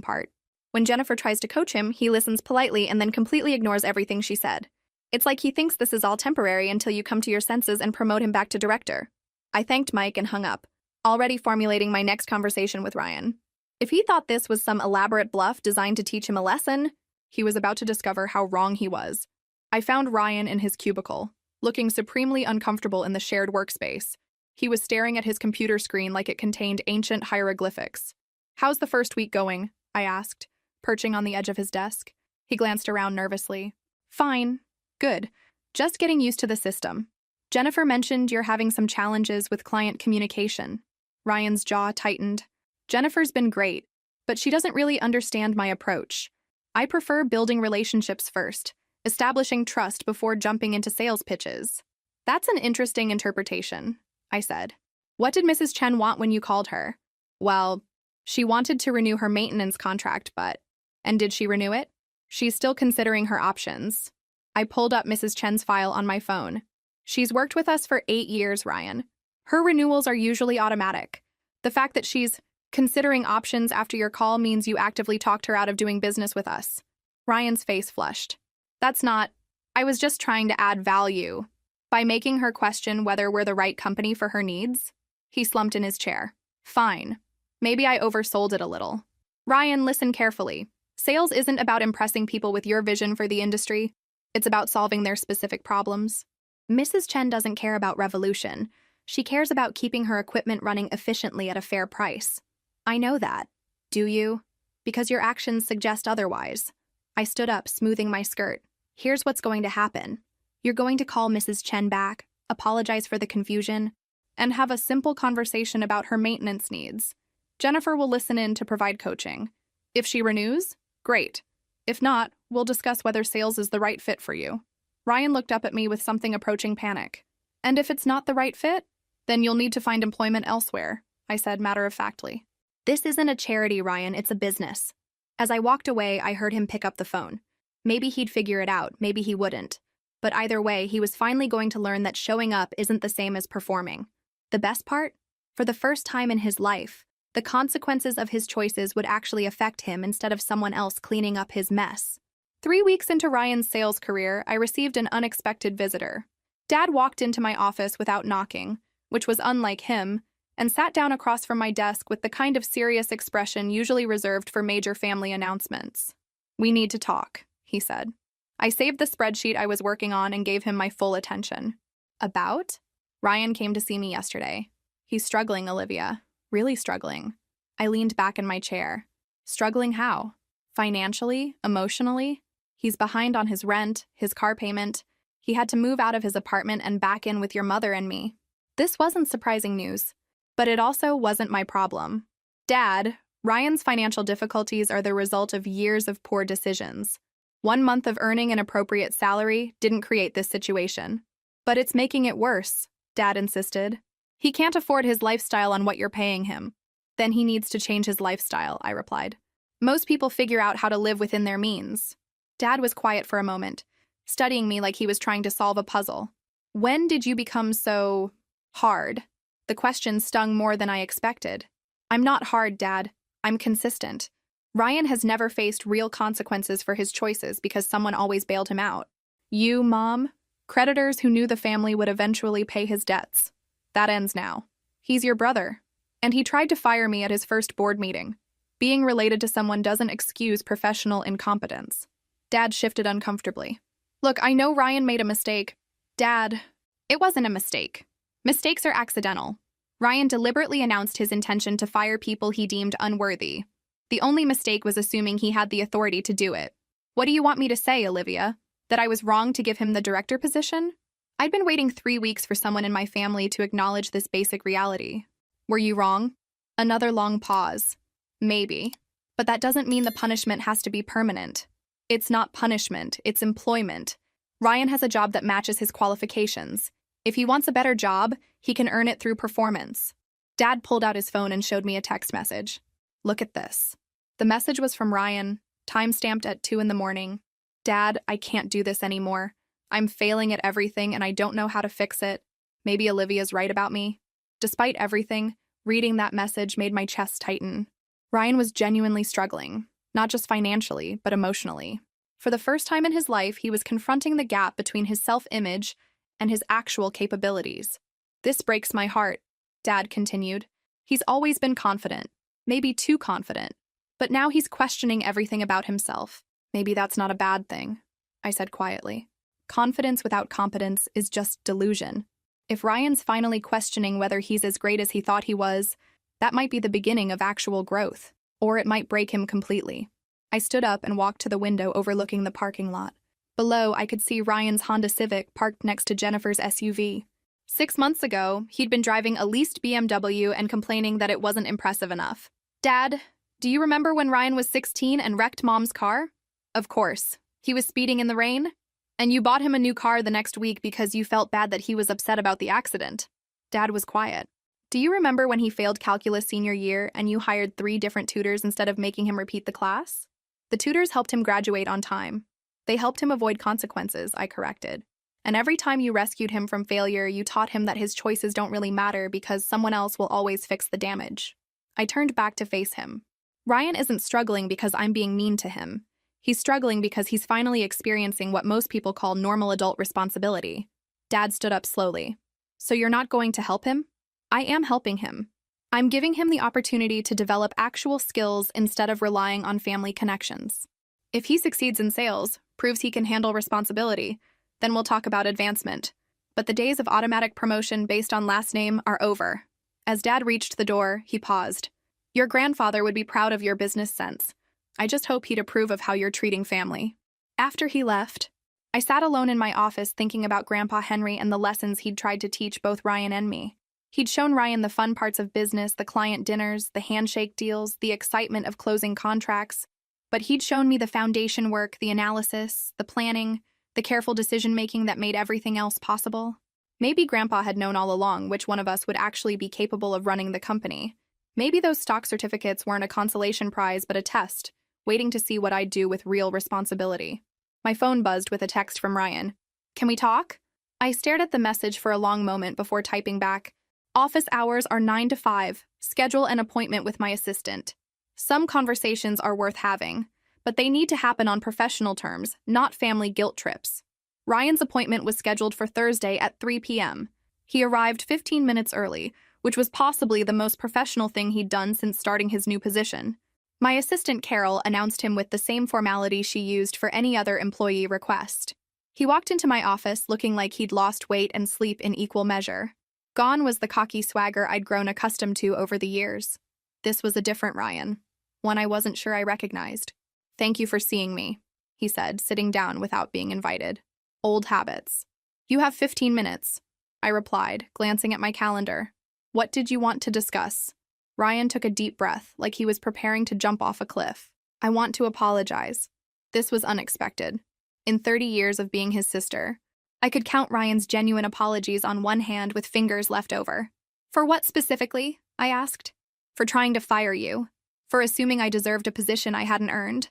part. When Jennifer tries to coach him, he listens politely and then completely ignores everything she said. It's like he thinks this is all temporary until you come to your senses and promote him back to director. I thanked Mike and hung up, already formulating my next conversation with Ryan. If he thought this was some elaborate bluff designed to teach him a lesson, he was about to discover how wrong he was. I found Ryan in his cubicle, looking supremely uncomfortable in the shared workspace. He was staring at his computer screen like it contained ancient hieroglyphics. "How's the first week going?" I asked, perching on the edge of his desk. He glanced around nervously. "Fine. Good. Just getting used to the system. Jennifer mentioned you're having some challenges with client communication." Ryan's jaw tightened. "Jennifer's been great, but she doesn't really understand my approach. I prefer building relationships first, establishing trust before jumping into sales pitches." "That's an interesting interpretation," I said. "What did Mrs. Chen want when you called her?" "Well, she wanted to renew her maintenance contract, but..." "And did she renew it?" "She's still considering her options." I pulled up Mrs. Chen's file on my phone. "She's worked with us for 8 years, Ryan. Her renewals are usually automatic. The fact that she's considering options after your call means you actively talked her out of doing business with us." Ryan's face flushed. "That's not... I was just trying to add value by making her question whether we're the right company for her needs." He slumped in his chair. "Fine. Maybe I oversold it a little. Ryan, listen carefully. Sales isn't about impressing people with your vision for the industry. It's about solving their specific problems. Mrs. Chen doesn't care about revolution. She cares about keeping her equipment running efficiently at a fair price. I know that. Do you? Because your actions suggest otherwise." I stood up, smoothing my skirt. "Here's what's going to happen. You're going to call Mrs. Chen back, apologize for the confusion, and have a simple conversation about her maintenance needs. Jennifer will listen in to provide coaching. If she renews, great. If not, we'll discuss whether sales is the right fit for you." Ryan looked up at me with something approaching panic. "And if it's not the right fit, then you'll need to find employment elsewhere," I said matter-of-factly. "This isn't a charity, Ryan, it's a business." As I walked away, I heard him pick up the phone. Maybe he'd figure it out, maybe he wouldn't. But either way, he was finally going to learn that showing up isn't the same as performing. The best part? For the first time in his life, the consequences of his choices would actually affect him instead of someone else cleaning up his mess. 3 weeks into Ryan's sales career, I received an unexpected visitor. Dad walked into my office without knocking, which was unlike him, and sat down across from my desk with the kind of serious expression usually reserved for major family announcements. "We need to talk," he said. I saved the spreadsheet I was working on and gave him my full attention. "About?" "Ryan came to see me yesterday. He's struggling, Olivia. Really struggling." I leaned back in my chair. "Struggling how? Financially? Emotionally? He's behind on his rent, his car payment. He had to move out of his apartment and back in with your mother and me." This wasn't surprising news, but it also wasn't my problem. "Dad, Ryan's financial difficulties are the result of years of poor decisions. 1 month of earning an appropriate salary didn't create this situation." "But it's making it worse," Dad insisted. "He can't afford his lifestyle on what you're paying him." "Then he needs to change his lifestyle," I replied. "Most people figure out how to live within their means." Dad was quiet for a moment, studying me like he was trying to solve a puzzle. "When did you become so... hard?" The question stung more than I expected. "I'm not hard, Dad. I'm consistent. Ryan has never faced real consequences for his choices because someone always bailed him out. You, Mom, creditors who knew the family would eventually pay his debts. That ends now. He's your brother. And he tried to fire me at his first board meeting. Being related to someone doesn't excuse professional incompetence." Dad shifted uncomfortably. "Look, I know Ryan made a mistake." "Dad, it wasn't a mistake. Mistakes are accidental. Ryan deliberately announced his intention to fire people he deemed unworthy. The only mistake was assuming he had the authority to do it." What do you want me to say, Olivia? That I was wrong to give him the director position? I'd been waiting 3 weeks for someone in my family to acknowledge this basic reality. Were you wrong? Another long pause. Maybe. But that doesn't mean the punishment has to be permanent. It's not punishment, it's employment. Ryan has a job that matches his qualifications. If he wants a better job, he can earn it through performance. Dad pulled out his phone and showed me a text message. Look at this. The message was from Ryan, time-stamped at 2 in the morning. Dad, I can't do this anymore. I'm failing at everything and I don't know how to fix it. Maybe Olivia's right about me. Despite everything, reading that message made my chest tighten. Ryan was genuinely struggling, not just financially, but emotionally. For the first time in his life, he was confronting the gap between his self-image and his actual capabilities. This breaks my heart, Dad continued. He's always been confident, maybe too confident, but now he's questioning everything about himself. Maybe that's not a bad thing, I said quietly. Confidence without competence is just delusion. If Ryan's finally questioning whether he's as great as he thought he was, that might be the beginning of actual growth, or it might break him completely. I stood up and walked to the window overlooking the parking lot. Below, I could see Ryan's Honda Civic parked next to Jennifer's SUV. 6 months ago, he'd been driving a leased BMW and complaining that it wasn't impressive enough. Dad, do you remember when Ryan was 16 and wrecked Mom's car? Of course. He was speeding in the rain? And you bought him a new car the next week because you felt bad that he was upset about the accident. Dad was quiet. Do you remember when he failed calculus senior year and you hired 3 different tutors instead of making him repeat the class? The tutors helped him graduate on time. They helped him avoid consequences, I corrected. And every time you rescued him from failure, you taught him that his choices don't really matter because someone else will always fix the damage. I turned back to face him. Ryan isn't struggling because I'm being mean to him. He's struggling because he's finally experiencing what most people call normal adult responsibility. Dad stood up slowly. So you're not going to help him? I am helping him. I'm giving him the opportunity to develop actual skills instead of relying on family connections. If he succeeds in sales, proves he can handle responsibility, then we'll talk about advancement. But the days of automatic promotion based on last name are over. As Dad reached the door, he paused. Your grandfather would be proud of your business sense. I just hope he'd approve of how you're treating family. After he left, I sat alone in my office thinking about Grandpa Henry and the lessons he'd tried to teach both Ryan and me. He'd shown Ryan the fun parts of business, the client dinners, the handshake deals, the excitement of closing contracts. But he'd shown me the foundation work, the analysis, the planning, the careful decision-making that made everything else possible. Maybe Grandpa had known all along which one of us would actually be capable of running the company. Maybe those stock certificates weren't a consolation prize but a test, waiting to see what I'd do with real responsibility. My phone buzzed with a text from Ryan. Can we talk? I stared at the message for a long moment before typing back. Office hours are 9 to 5. Schedule an appointment with my assistant. Some conversations are worth having, but they need to happen on professional terms, not family guilt trips. Ryan's appointment was scheduled for Thursday at 3 p.m. He arrived 15 minutes early, which was possibly the most professional thing he'd done since starting his new position. My assistant Carol announced him with the same formality she used for any other employee request. He walked into my office looking like he'd lost weight and sleep in equal measure. Gone was the cocky swagger I'd grown accustomed to over the years. This was a different Ryan, one I wasn't sure I recognized. Thank you for seeing me, he said, sitting down without being invited. Old habits. You have 15 minutes, I replied, glancing at my calendar. What did you want to discuss? Ryan took a deep breath, like he was preparing to jump off a cliff. I want to apologize. This was unexpected. In 30 years of being his sister, I could count Ryan's genuine apologies on one hand with fingers left over. For what specifically? I asked. For trying to fire you. For assuming I deserved a position I hadn't earned.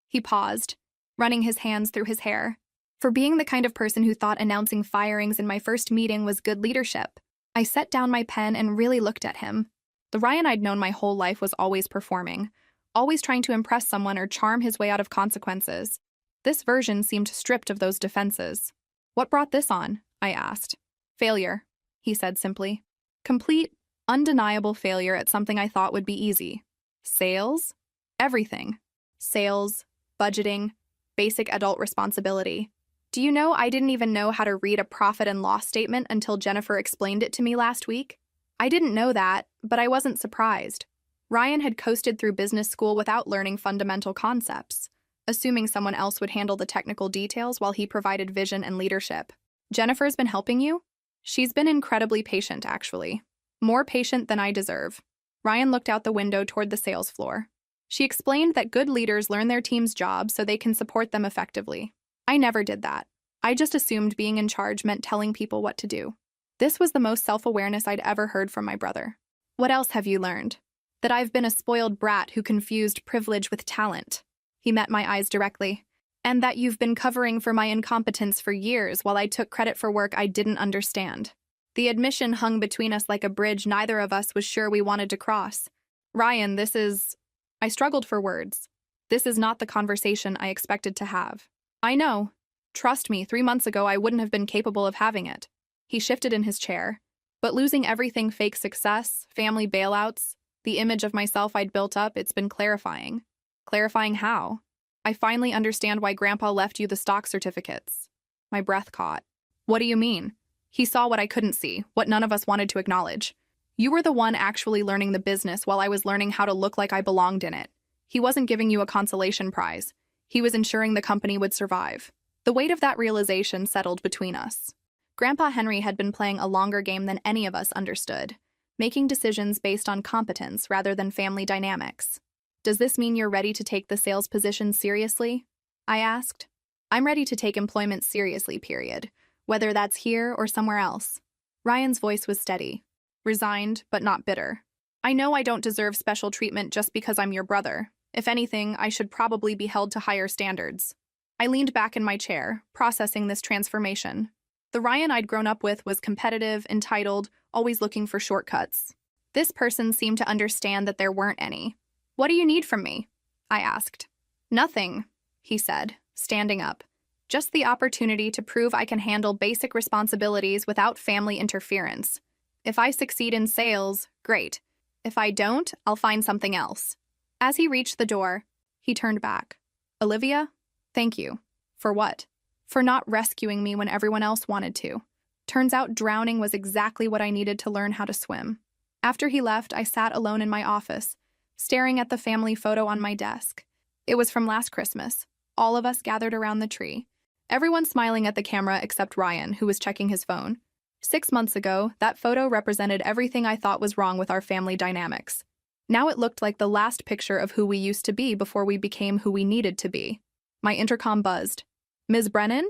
He paused, running his hands through his hair. For being the kind of person who thought announcing firings in my first meeting was good leadership. I set down my pen and really looked at him. The Ryan I'd known my whole life was always performing, always trying to impress someone or charm his way out of consequences. This version seemed stripped of those defenses. What brought this on? I asked. Failure, he said simply. Complete, undeniable failure at something I thought would be easy. Sales? Everything. Sales, budgeting, basic adult responsibility. Do you know I didn't even know how to read a profit and loss statement until Jennifer explained it to me last week? I didn't know that, but I wasn't surprised. Ryan had coasted through business school without learning fundamental concepts. assuming someone else would handle the technical details while he provided vision and leadership. Jennifer's been helping you? She's been incredibly patient, actually. More patient than I deserve. Ryan looked out the window toward the sales floor. She explained that good leaders learn their team's job so they can support them effectively. I never did that. I just assumed being in charge meant telling people what to do. This was the most self-awareness I'd ever heard from my brother. What else have you learned? That I've been a spoiled brat who confused privilege with talent. He met my eyes directly. And that you've been covering for my incompetence for years while I took credit for work I didn't understand. The admission hung between us like a bridge neither of us was sure we wanted to cross. Ryan, this is... I struggled for words. This is not the conversation I expected to have. I know. Trust me, 3 months ago I wouldn't have been capable of having it. He shifted in his chair. But losing everything, fake success, family bailouts, the image of myself I'd built up, it's been clarifying. Clarifying how? I finally understand why Grandpa left you the stock certificates. My breath caught. What do you mean? He saw what I couldn't see, what none of us wanted to acknowledge. You were the one actually learning the business while I was learning how to look like I belonged in it. He wasn't giving you a consolation prize. He was ensuring the company would survive. The weight of that realization settled between us. Grandpa Henry had been playing a longer game than any of us understood, making decisions based on competence rather than family dynamics. Does this mean you're ready to take the sales position seriously? I asked. I'm ready to take employment seriously, period, whether that's here or somewhere else. Ryan's voice was steady, resigned but not bitter. I know I don't deserve special treatment just because I'm your brother. If anything, I should probably be held to higher standards. I leaned back in my chair, processing this transformation. The Ryan I'd grown up with was competitive, entitled, always looking for shortcuts. This person seemed to understand that there weren't any. What do you need from me? I asked. Nothing, he said, standing up. Just the opportunity to prove I can handle basic responsibilities without family interference. If I succeed in sales, great. If I don't, I'll find something else. As he reached the door, he turned back. Olivia, thank you. For what? For not rescuing me when everyone else wanted to. Turns out drowning was exactly what I needed to learn how to swim. After he left, I sat alone in my office, staring at the family photo on my desk. It was from last Christmas, all of us gathered around the tree. Everyone smiling at the camera except Ryan, who was checking his phone. 6 months ago, that photo represented everything I thought was wrong with our family dynamics. Now it looked like the last picture of who we used to be before we became who we needed to be. My intercom buzzed. Ms. Brennan?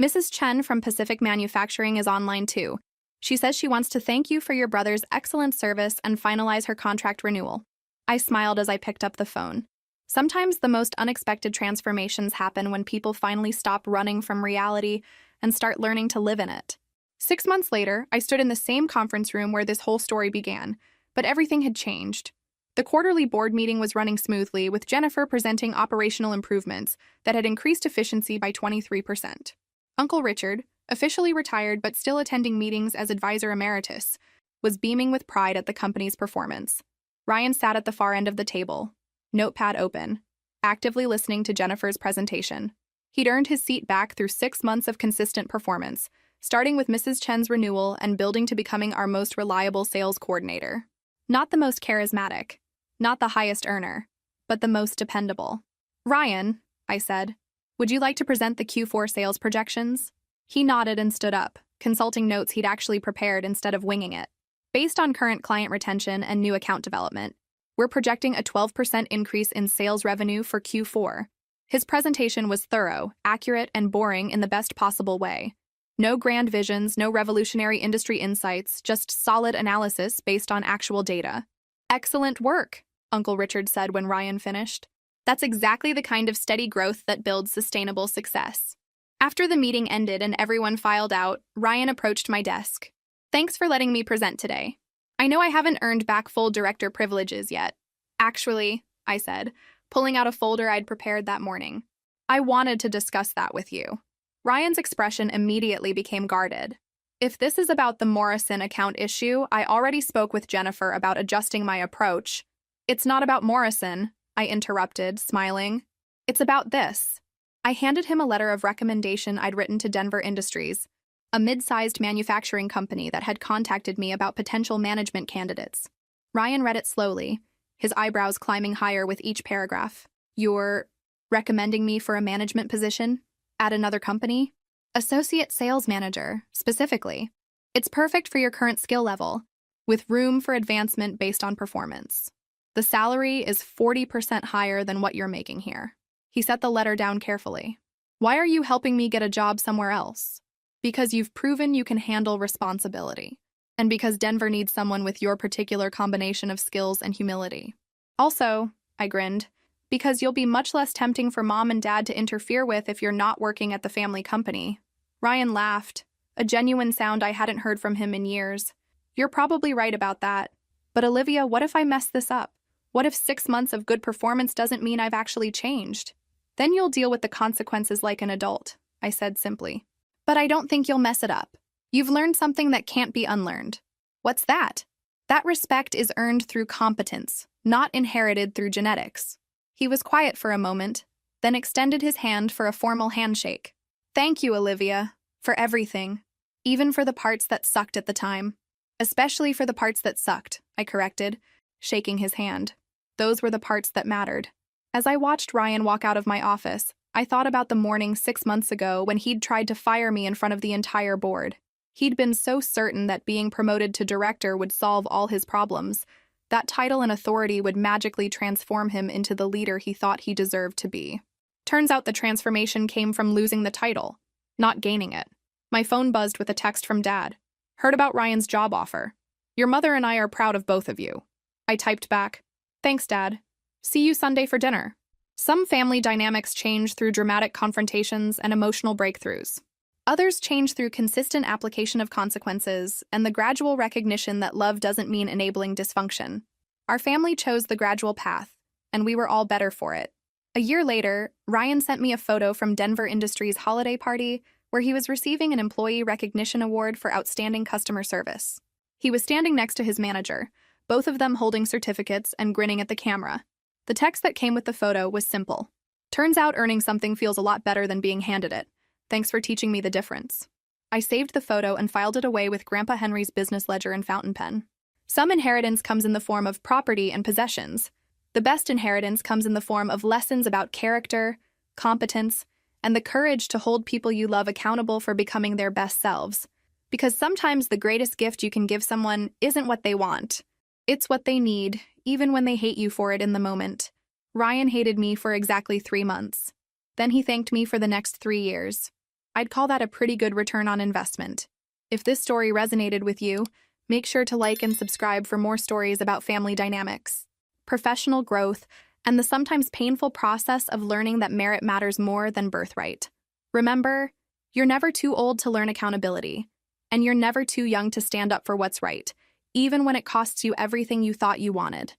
Mrs. Chen from Pacific Manufacturing is online too. She says she wants to thank you for your brother's excellent service and finalize her contract renewal. I smiled as I picked up the phone. Sometimes the most unexpected transformations happen when people finally stop running from reality and start learning to live in it. 6 months later, I stood in the same conference room where this whole story began, but everything had changed. The quarterly board meeting was running smoothly, with Jennifer presenting operational improvements that had increased efficiency by 23%. Uncle Richard, officially retired but still attending meetings as advisor emeritus, was beaming with pride at the company's performance. Ryan sat at the far end of the table, notepad open, actively listening to Jennifer's presentation. He'd earned his seat back through 6 months of consistent performance, starting with Mrs. Chen's renewal and building to becoming our most reliable sales coordinator. Not the most charismatic, not the highest earner, but the most dependable. Ryan, I said, would you like to present the Q4 sales projections? He nodded and stood up, consulting notes he'd actually prepared instead of winging it. Based on current client retention and new account development, we're projecting a 12% increase in sales revenue for Q4. His presentation was thorough, accurate, and boring in the best possible way. No grand visions, no revolutionary industry insights, just solid analysis based on actual data. Excellent work, Uncle Richard said when Ryan finished. That's exactly the kind of steady growth that builds sustainable success. After the meeting ended and everyone filed out, Ryan approached my desk. Thanks for letting me present today. I know I haven't earned back full director privileges yet. Actually, I said, pulling out a folder I'd prepared that morning. I wanted to discuss that with you. Ryan's expression immediately became guarded. If this is about the Morrison account issue, I already spoke with Jennifer about adjusting my approach. It's not about Morrison, I interrupted, smiling. It's about this. I handed him a letter of recommendation I'd written to Denver Industries, a mid-sized manufacturing company that had contacted me about potential management candidates. Ryan read it slowly, his eyebrows climbing higher with each paragraph. You're recommending me for a management position at another company. Associate sales manager, specifically. It's perfect for your current skill level, with room for advancement based on performance. The salary is 40% higher than what you're making here. He set the letter down carefully. Why are you helping me get a job somewhere else? Because you've proven you can handle responsibility. And because Denver needs someone with your particular combination of skills and humility. Also, I grinned, because you'll be much less tempting for mom and dad to interfere with if you're not working at the family company. Ryan laughed, a genuine sound I hadn't heard from him in years. You're probably right about that. But Olivia, what if I mess this up? What if 6 months of good performance doesn't mean I've actually changed? Then you'll deal with the consequences like an adult, I said simply. But I don't think you'll mess it up. You've learned something that can't be unlearned. What's that? That respect is earned through competence, not inherited through genetics. He was quiet for a moment, then extended his hand for a formal handshake. Thank you, Olivia, for everything, even for the parts that sucked at the time. Especially for the parts that sucked, I corrected, shaking his hand. Those were the parts that mattered. As I watched Ryan walk out of my office, I thought about the morning 6 months ago when he'd tried to fire me in front of the entire board. He'd been so certain that being promoted to director would solve all his problems, that title and authority would magically transform him into the leader he thought he deserved to be. Turns out the transformation came from losing the title, not gaining it. My phone buzzed with a text from Dad. Heard about Ryan's job offer. Your mother and I are proud of both of you. I typed back, thanks, Dad. See you Sunday for dinner. Some family dynamics change through dramatic confrontations and emotional breakthroughs. Others change through consistent application of consequences and the gradual recognition that love doesn't mean enabling dysfunction. Our family chose the gradual path, and we were all better for it. A year later, Ryan sent me a photo from Denver Industries' holiday party where he was receiving an Employee Recognition Award for outstanding customer service. He was standing next to his manager, both of them holding certificates and grinning at the camera. The text that came with the photo was simple. Turns out earning something feels a lot better than being handed it. Thanks for teaching me the difference. I saved the photo and filed it away with Grandpa Henry's business ledger and fountain pen. Some inheritance comes in the form of property and possessions. The best inheritance comes in the form of lessons about character, competence, and the courage to hold people you love accountable for becoming their best selves. Because sometimes the greatest gift you can give someone isn't what they want. It's what they need, even when they hate you for it in the moment. Ryan hated me for exactly 3 months. Then he thanked me for the next 3 years. I'd call that a pretty good return on investment. If this story resonated with you, make sure to like and subscribe for more stories about family dynamics, professional growth, and the sometimes painful process of learning that merit matters more than birthright. Remember, you're never too old to learn accountability, and you're never too young to stand up for what's right, even when it costs you everything you thought you wanted.